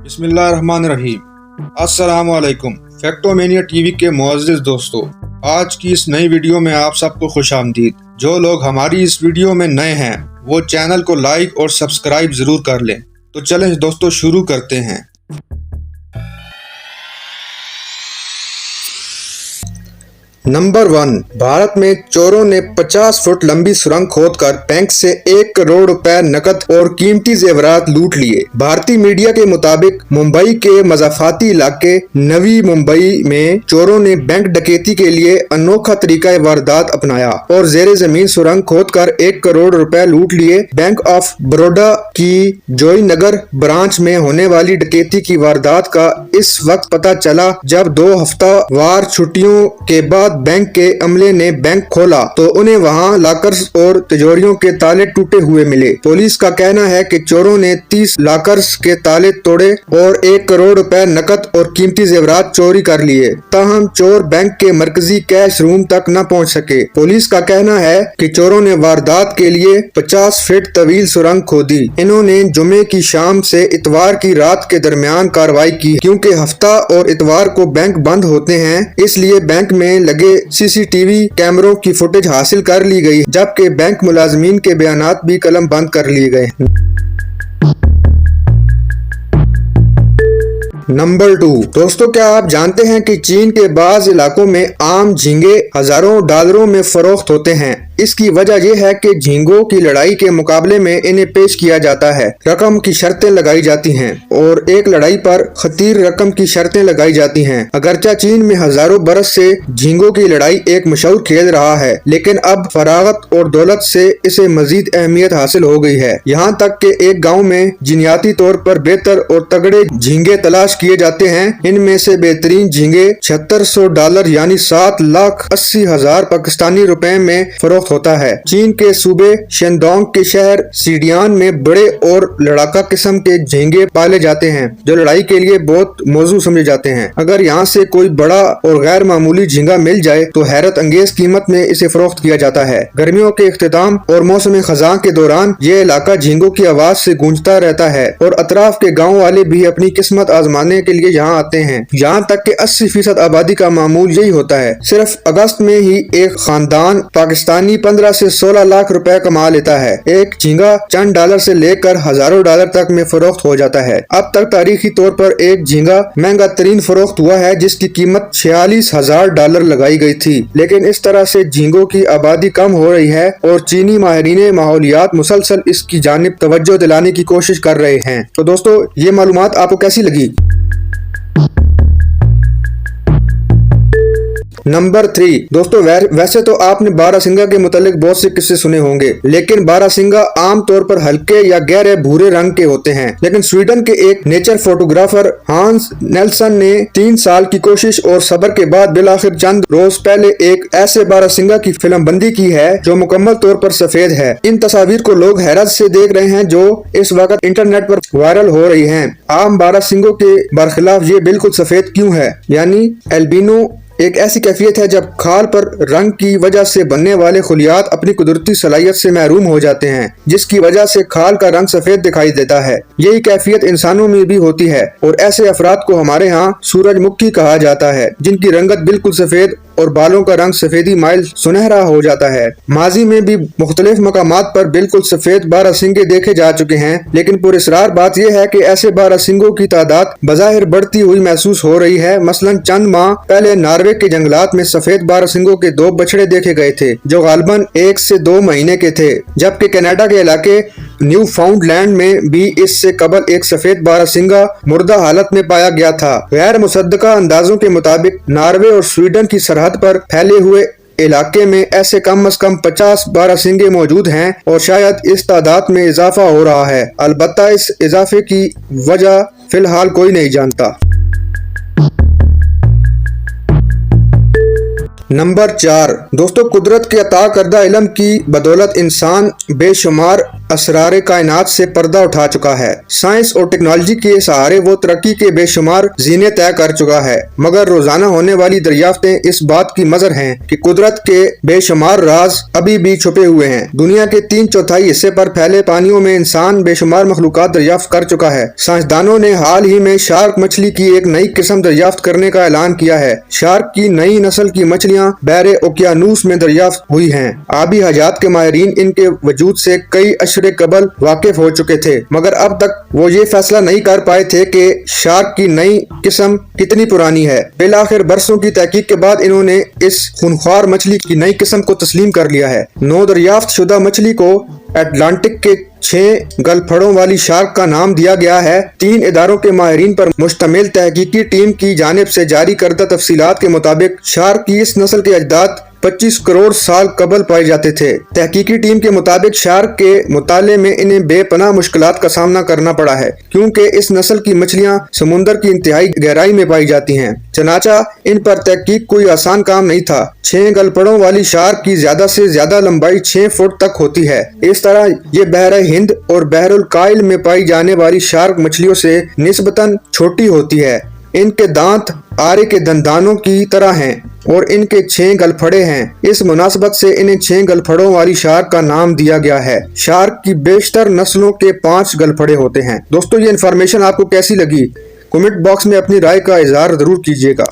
बिस्मिल्लाहिर्रहमानिर्रहीम। अस्सलामुअलैकुम। फैक्टोमेनिया टीवी के मुअज़्ज़िज़ दोस्तों, आज की इस नई वीडियो में आप सबको खुशामदीद। जो लोग हमारी इस वीडियो में नए हैं वो चैनल को लाइक और सब्सक्राइब जरूर कर लें। तो चलें दोस्तों, शुरू करते हैं। नंबर 1, भारत में चोरों ने 50 फुट लंबी सुरंग खोदकर बैंक से 1 करोड़ रुपए नकद और कीमती जेवरात लूट लिए। भारतीय मीडिया के मुताबिक मुंबई के मज़ाफाती इलाके नवी मुंबई में चोरों ने बैंक डकैती के लिए अनोखा तरीका वारदात अपनाया और जेर जमीन सुरंग खोदकर 1 करोड़ रुपए लूट लिए। बैंक ऑफ बड़ौदा की जोईनगर ब्रांच में होने वाली डकैती की वारदात का इस वक्त पता चला जब 2 हफ्तावार छुट्टियों के बाद बैंक के अमले ने बैंक खोला तो उन्हें वहां लॉकर्स और तिजोरियों के ताले टूटे हुए मिले। पुलिस का कहना है कि चोरों ने 30 लॉकर्स के ताले तोड़े और 1 करोड़ रुपए नकद और कीमती जेवरात चोरी कर लिए। ताहम चोर बैंक के मरकजी कैश रूम तक न पहुंच सके। पुलिस का कहना है कि चोरों ने वारदात के लिए 50 फीट तवील सुरंग खोदी। इन्होंने जुमे की शाम से इतवार की रात के दरमियान कार्रवाई की। क्योंकि हफ्ता और इतवार को बैंक बंद होते हैं, इसलिए बैंक में लगे सीसीटीवी कैमरों की फुटेज हासिल कर ली गई, जबकि बैंक मुलाजमीन के बयानात भी कलम बंद कर लिए गए। नंबर 2, दोस्तों क्या आप जानते हैं कि चीन के बाज़ इलाकों में आम झींगे हजारों डॉलरों में फरोख्त होते हैं। इसकी वजह यह है कि झींगों की लड़ाई के मुकाबले में इन्हें पेश किया जाता है। रकम की शर्तें लगाई जाती हैं और एक लड़ाई पर खतीर रकम की शर्तें लगाई जाती हैं। अगरचे चीन में हजारों बरस से झींगों की लड़ाई एक मशहूर खेल रहा है, लेकिन अब फरागत और दौलत से इसे मजीद अहमियत हासिल हो गई है। यहाँ तक कि एक गाँव में जिनियाती तौर पर बेहतर और तगड़े झींगे तलाश किए जाते हैं। इनमें से बेहतरीन झींगे $7600 यानी 7,80,000 पाकिस्तानी रुपए में फरोख्त होता है। चीन के सूबे शेनडोंग के शहर सीडियान में बड़े और लड़ाका किस्म के झींगे पाले जाते हैं जो लड़ाई के लिए बहुत मौजू समझे जाते हैं। अगर यहाँ से कोई बड़ा और गैर मामूली झींगा मिल जाए तो हैरत अंगेज कीमत में इसे फरोख्त किया जाता है। गर्मियों के इख्तिताम और मौसम खज़ां के दौरान ये इलाका झींगों की आवाज से गूंजता रहता है और अतराफ के गाँव वाले भी अपनी किस्मत आजमाने के लिए यहाँ आते हैं। यहाँ तक कि 80% आबादी का मामूल यही होता है। सिर्फ अगस्त में ही एक खानदान पाकिस्तानी 15 से 16 लाख रुपए कमा लेता है। एक झींगा चंद डॉलर से लेकर हजारों डॉलर तक में फरोख्त हो जाता है। अब तक तारीखी तौर पर एक झींगा महंगा तरीन फरोख्त हुआ है जिसकी कीमत $46,000 लगाई गई थी। लेकिन इस तरह से झींगों की आबादी कम हो रही है और चीनी माहिरीन माहौलियात मुसलसल इसकी जानिब तवज्जो दिलाने की कोशिश कर रहे हैं। तो दोस्तों, ये मालूमात आपको कैसी लगी? नंबर 3, दोस्तों वैसे तो आपने बारहसिंगा के मुतालिक बहुत से किस्से सुने होंगे, लेकिन बारहसिंगा आम तौर पर हल्के या गहरे भूरे रंग के होते हैं। लेकिन स्वीडन के एक नेचर फोटोग्राफर हांस नेल्सन ने 3 साल की कोशिश और सब्र के बाद बिलाखिर चंद रोज पहले एक ऐसे बारहसिंगा की फिल्म बंदी की है जो मुकम्मल तौर पर सफेद है। इन तस्वीर को लोग हैरत से देख रहे हैं जो इस वक्त इंटरनेट पर वायरल हो रही हैं। आम बारहसिंगों के बरखिलाफ ये बिल्कुल सफेद क्यों है? यानी एल्बिनो एक ऐसी कैफियत है जब खाल पर रंग की वजह से बनने वाले खुलियात अपनी कुदरती सलाहियत से महरूम हो जाते हैं, जिसकी वजह से खाल का रंग सफेद दिखाई देता है। यही कैफियत इंसानों में भी होती है और ऐसे अफराद को हमारे यहाँ सूरजमुखी कहा जाता है, जिनकी रंगत बिल्कुल सफेद और बालों का रंग सफेदी माइल सुनहरा हो जाता है। माजी में भी मुख्तलिफ मकामात पर बिल्कुल सफेद बारहसिंगे देखे जा चुके हैं, लेकिन पुरस्रार बात यह है कि ऐसे बारहसिंगों की तादाद बज़ाहिर बढ़ती हुई महसूस हो रही है। मसलन चंद माह पहले नॉर्वे के जंगलात में सफेद बारहसिंगों के 2 बछड़े देखे गए थे जो गालिबन 1 से 2 महीने के थे, जबकि कनाडा के इलाके न्यू फाउंडलैंड में भी इससे कबल एक सफेद बारहसिंगा मुर्दा हालत में पाया गया था। गैर मुसद्दका अंदाजों के मुताबिक नॉर्वे और स्वीडन की सरहद पर फैले हुए इलाके में ऐसे कम से कम 50 बारहसिंगे मौजूद हैं और शायद इस तादाद में इजाफा हो रहा है। अलबत्ता इस इजाफे की वजह फिलहाल कोई नहीं जानता। नंबर 4, दोस्तों कुदरत के अता करदा इल्म की बदौलत इंसान बेशुमार اسرار کائنات سے پردہ اٹھا چکا ہے۔ سائنس اور ٹیکنالوجی کے سہارے وہ ترقی کے بے شمار زینے طے کر چکا ہے، مگر روزانہ ہونے والی دریافتیں اس بات کی مظہر ہیں کہ قدرت کے بے شمار راز ابھی بھی چھپے ہوئے ہیں۔ دنیا کے 3/4 حصے پر پھیلے پانیوں میں انسان بے شمار مخلوقات دریافت کر چکا ہے۔ سائنسدانوں نے حال ہی میں شارک مچھلی کی ایک نئی قسم دریافت کرنے کا اعلان کیا ہے۔ شارک کی نئی نسل کی مچھلیاں بحر اوقیانوس میں دریافت ہوئی ہیں۔ آبی حیات کے ماہرین ان کے وجود سے کئی عشرے قبل واقف ہو چکے تھے، مگر اب تک وہ یہ فیصلہ نہیں کر پائے تھے کہ شارک کی نئی قسم کتنی پرانی ہے۔ بالآخر برسوں کی تحقیق کے بعد انہوں نے اس خونخوار مچھلی کی نئی قسم کو تسلیم کر لیا ہے۔ نو دریافت شدہ مچھلی کو اٹلانٹک کے 6 گل پھڑوں والی شارک کا نام دیا گیا ہے۔ 3 اداروں کے ماہرین پر مشتمل تحقیقی ٹیم کی جانب سے جاری کردہ تفصیلات کے مطابق شارک کی اس نسل کے اجداد 25 کروڑ سال قبل پائے جاتے تھے۔ تحقیقی ٹیم کے مطابق شارک کے مطالعے میں انہیں بے پناہ مشکلات کا سامنا کرنا پڑا ہے، کیونکہ اس نسل کی مچھلیاں سمندر کی انتہائی گہرائی میں پائی جاتی ہیں۔ چنانچہ ان پر تحقیق کوئی آسان کام نہیں تھا۔ 6 گل پھڑوں والی شارک کی زیادہ سے زیادہ لمبائی 6 فٹ تک ہوتی ہے۔ اس طرح یہ بحر ہند اور بحر الکاہل میں پائی جانے والی شارک مچھلیوں سے نسبتاً چھوٹی ہوتی ہے۔ ان کے دانت آرے کے دندانوں کی طرح ہیں اور ان کے 6 گل پھڑے ہیں۔ اس مناسبت سے انہیں 6 گل پھڑوں والی شارک کا نام دیا گیا ہے۔ شارک کی بیشتر نسلوں کے 5 گل پھڑے ہوتے ہیں۔ دوستو، یہ انفارمیشن آپ کو کیسی لگی؟ کمنٹ باکس میں اپنی رائے کا اظہار ضرور کیجیے گا۔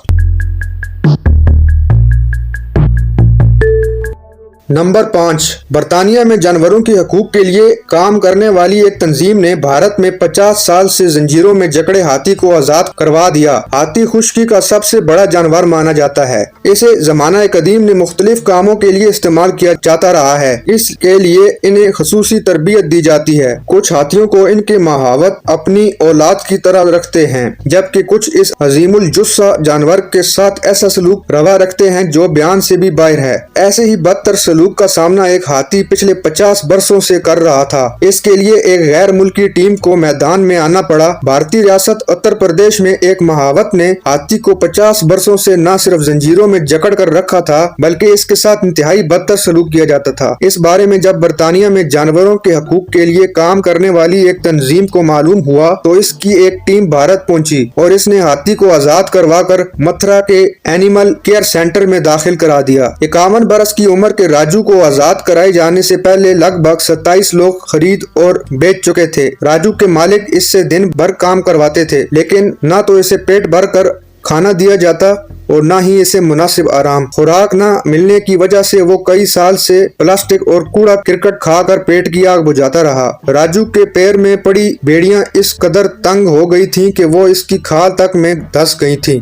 نمبر 5، برطانیہ میں جانوروں کے حقوق کے لیے کام کرنے والی ایک تنظیم نے بھارت میں 50 سال سے زنجیروں میں جکڑے ہاتھی کو آزاد کروا دیا۔ ہاتھی خشکی کا سب سے بڑا جانور مانا جاتا ہے۔ اسے زمانہ قدیم نے مختلف کاموں کے لیے استعمال کیا جاتا رہا ہے۔ اس کے لیے انہیں خصوصی تربیت دی جاتی ہے۔ کچھ ہاتھیوں کو ان کے ماہوت اپنی اولاد کی طرح رکھتے ہیں، جبکہ کچھ اس عظیم الجثہ جانور کے ساتھ ایسا سلوک روا رکھتے ہیں جو بیان سے بھی باہر ہے۔ ایسے ہی بدتر سلوک کا سامنا ایک ہاتھی پچھلے 50 برسوں سے کر رہا تھا۔ اس کے لیے ایک غیر ملکی ٹیم کو میدان میں آنا پڑا۔ بھارتی ریاست اتر پردیش میں ایک مہاوت نے ہاتھی کو 50 برسوں سے نہ صرف زنجیروں میں جکڑ کر رکھا تھا، بلکہ اس کے ساتھ انتہائی بدتر سلوک کیا جاتا تھا۔ اس بارے میں جب برطانیہ میں جانوروں کے حقوق کے لیے کام کرنے والی ایک تنظیم کو معلوم ہوا تو اس کی ایک ٹیم بھارت پہنچی اور اس نے ہاتھی کو آزاد کروا کر متھرا کے اینیمل کیئر سینٹر میں داخل کرا دیا۔ 51 برس کی عمر کے راجو کو آزاد کرائے جانے سے پہلے لگ بھگ 27 لوگ خرید اور بیچ چکے تھے۔ راجو کے مالک اس سے دن بھر کام کرواتے تھے، لیکن نہ تو اسے پیٹ بھر کر کھانا دیا جاتا اور نہ ہی اسے مناسب آرام۔ خوراک نہ ملنے کی وجہ سے وہ کئی سال سے پلاسٹک اور کوڑا کرکٹ کھا کر پیٹ کی آگ بجھاتا رہا۔ راجو کے پیر میں پڑی بیڑیاں اس قدر تنگ ہو گئی تھیں کہ وہ اس کی کھال تک میں دھس گئی تھیں۔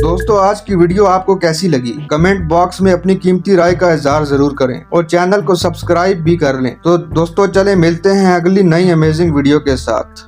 دوستو، آج کی ویڈیو آپ کو کیسی لگی؟ کمنٹ باکس میں اپنی قیمتی رائے کا اظہار ضرور کریں اور چینل کو سبسکرائب بھی کر لیں۔ تو دوستو، چلیں ملتے ہیں اگلی نئی امیزنگ ویڈیو کے ساتھ۔